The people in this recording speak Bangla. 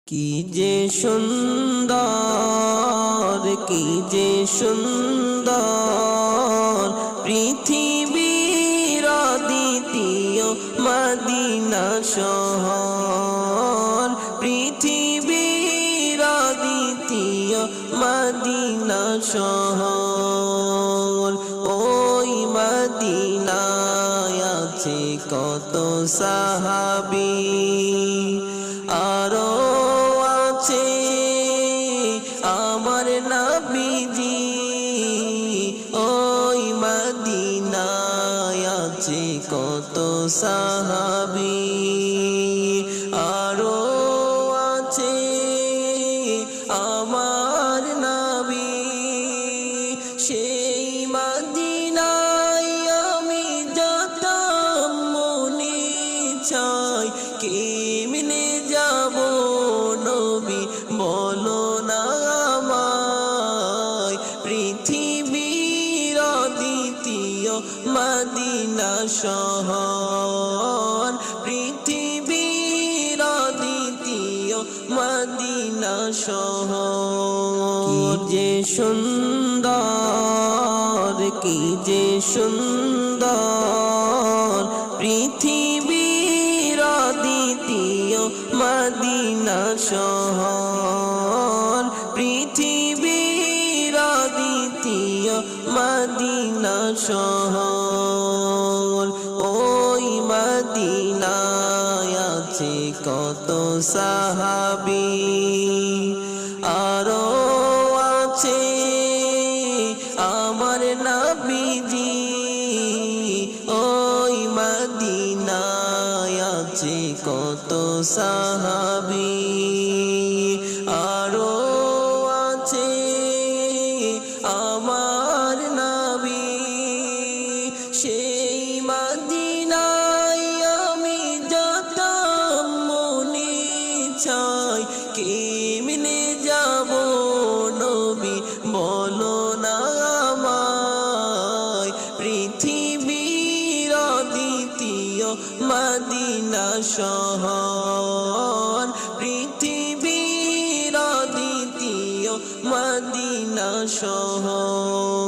কি যে সুন্দর, কি যে সুন্দর পৃথিবীর দ্বিতীয় মদিনা শহর, পৃথিবীর দ্বিতীয় মদিনা শহর। ওই মদিনায় আছে কত সাহাবী, আরো আছে আমার নবীজি। ওই মদিনায় আছে কত সাহাবী, আরো আছে আমার নবী। সেই মদিনায় আমি যেতাম মনে চাই, কেমনে যাব নবী বলো না আমায়। পৃথিবীর দ্বিতীয় মদিনা শহর, পৃথিবীর দ্বিতীয় মদিনা শহর। কি যে সুন্দর, কি যে সুন্দর পৃথিবীর দ্বিতীয় মদিনা শহর, পৃথিবীর দ্বিতীয় মদিনা শহর। ওই মদিনায় আছে কত সাহাবী, আরো আছে আমার নবীজি। ওই মদিনায় আছে কত সাহাবী, আরো আছে আমার নবী। সেই মদিনায় আমি যেতাম মনে চাই, কেমনে যাব নবী বলো না আমায়। পৃথিবীর দ্বিতীয় মদিনা শহর, পৃথিবীর দ্বিতীয় মদিনা শহর।